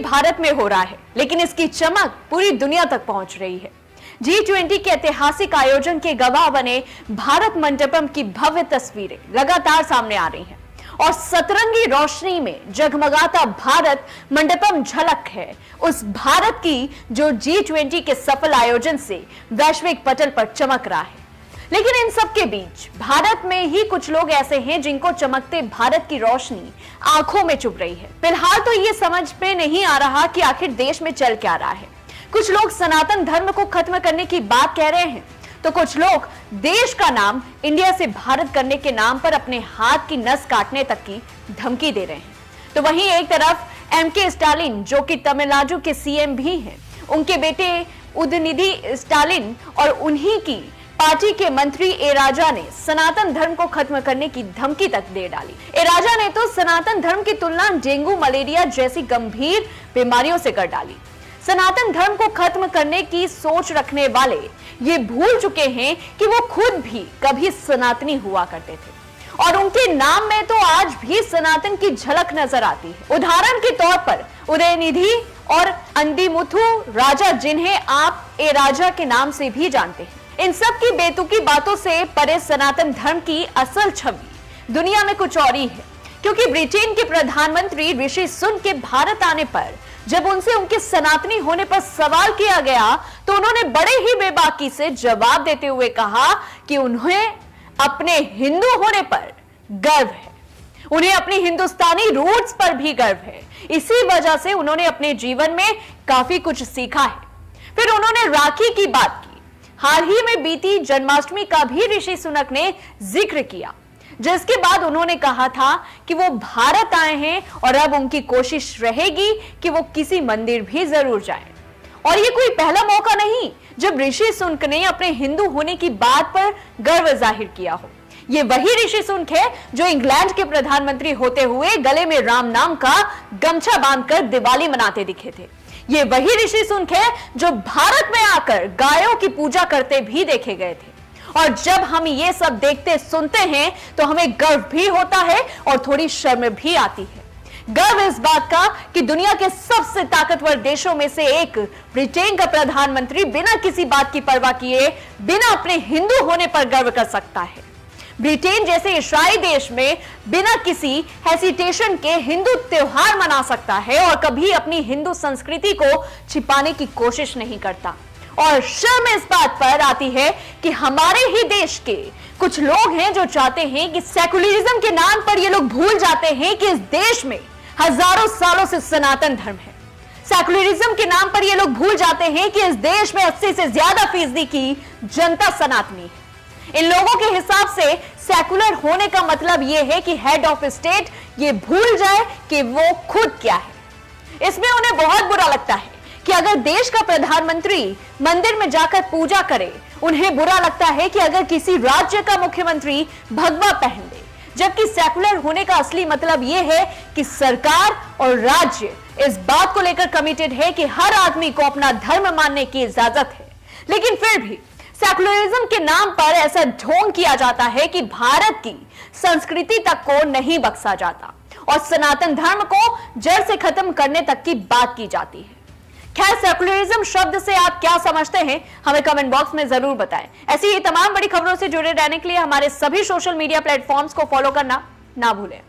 भारत में हो रहा है, लेकिन इसकी चमक पूरी दुनिया तक पहुंच रही है। G20 के ऐतिहासिक आयोजन के गवाह बने भारत मंडपम की भव्य तस्वीरें लगातार सामने आ रही हैं और सतरंगी रोशनी में जगमगाता भारत मंडपम झलक है उस भारत की जो G20 के सफल आयोजन से वैश्विक पटल पर चमक रहा है। लेकिन इन सब के बीच भारत में ही कुछ लोग ऐसे हैं जिनको चमकते भारत की रोशनी आंखों में चुभ रही है। फिलहाल तो ये समझ में नहीं आ रहा कि आखिर देश में चल क्या रहा है। कुछ लोग सनातन धर्म को खत्म करने की बात कह रहे हैं, तो कुछ लोग देश का नाम इंडिया से भारत करने के नाम पर अपने हाथ की नस काटने तक की धमकी दे रहे हैं। तो वहीं एक तरफ एमके स्टालिन, जो कि तमिलनाडु के सीएम भी हैं, उनके बेटे उदयनिधि स्टालिन और उन्हीं की पार्टी के मंत्री ए राजा ने सनातन धर्म को खत्म करने की धमकी तक दे डाली। ए राजा ने तो सनातन धर्म की तुलना डेंगू, मलेरिया जैसी गंभीर बीमारियों से कर डाली। सनातन धर्म को खत्म करने की सोच रखने वाले ये भूल चुके हैं कि वो खुद भी कभी सनातनी हुआ करते थे और उनके नाम में तो आज भी सनातन की झलक नजर आती है। उदाहरण के तौर पर उदयनिधि और अंदिमुथु राजा, जिन्हें आप ए राजा के नाम से भी जानते हैं। इन सब की बेतुकी बातों से परे सनातन धर्म की असल छवि दुनिया में कुछ और ही है, क्योंकि ब्रिटेन के प्रधानमंत्री ऋषि सुनक के भारत आने पर जब उनसे उनके सनातनी होने पर सवाल किया गया तो उन्होंने बड़े ही बेबाकी से जवाब देते हुए कहा कि उन्हें अपने हिंदू होने पर गर्व है, उन्हें अपनी हिंदुस्तानी रूट्स पर भी गर्व है। इसी वजह से उन्होंने अपने जीवन में काफी कुछ सीखा है। फिर उन्होंने राखी की बात की। हाल ही में बीती जन्माष्टमी का भी ऋषि सुनक ने जिक्र किया, जिसके बाद उन्होंने कहा था कि वो भारत आए हैं और अब उनकी कोशिश रहेगी कि वो किसी मंदिर भी जरूर जाएं। और ये कोई पहला मौका नहीं जब ऋषि सुनक ने अपने हिंदू होने की बात पर गर्व जाहिर किया हो। ये वही ऋषि सुनक है जो इंग्लैंड के प्रधानमंत्री होते हुए गले में राम नाम का गमछा बांधकर दिवाली मनाते दिखे थे। ये वही ऋषि सुनक है जो भारत में आकर गायों की पूजा करते भी देखे गए थे। और जब हम ये सब देखते सुनते हैं तो हमें गर्व भी होता है और थोड़ी शर्म भी आती है। गर्व इस बात का कि दुनिया के सबसे ताकतवर देशों में से एक ब्रिटेन का प्रधानमंत्री बिना किसी बात की परवाह किए, बिना अपने हिंदू होने पर गर्व कर सकता है। ब्रिटेन जैसे ईसाई देश में बिना किसी हेसिटेशन के हिंदू त्योहार मना सकता है और कभी अपनी हिंदू संस्कृति को छिपाने की कोशिश नहीं करता। और शर्म इस बात पर आती है कि हमारे ही देश के कुछ लोग हैं जो चाहते हैं कि सेकुलरिज्म के नाम पर ये लोग भूल जाते हैं कि इस देश में हजारों सालों से सनातन धर्म है। सेकुलरिज्म के नाम पर ये लोग भूल जाते हैं कि इस देश में 80 से ज्यादा फीसदी की जनता सनातनी है। इन लोगों के हिसाब से सेकुलर होने का मतलब यह है कि हेड ऑफ स्टेट ये भूल जाए कि वो खुद क्या है। इसमें उन्हें बहुत बुरा लगता है कि अगर देश का प्रधानमंत्री मंदिर में जाकर पूजा करे, उन्हें बुरा लगता है कि अगर किसी राज्य का मुख्यमंत्री भगवा पहन ले, जबकि सेकुलर होने का असली मतलब यह है कि सरकार और राज्य इस बात को लेकर कमिटेड है कि हर आदमी को अपना धर्म मानने की इजाजत है। लेकिन फिर भी सेकुलरिज्म के नाम पर ऐसा ढोंग किया जाता है कि भारत की संस्कृति तक को नहीं बख्शा जाता और सनातन धर्म को जड़ से खत्म करने तक की बात की जाती है। खैर, सेकुलरिज्म शब्द से आप क्या समझते हैं, हमें कमेंट बॉक्स में जरूर बताएं। ऐसी ही तमाम बड़ी खबरों से जुड़े रहने के लिए हमारे सभी सोशल मीडिया प्लेटफॉर्म्स को फॉलो करना ना भूलें।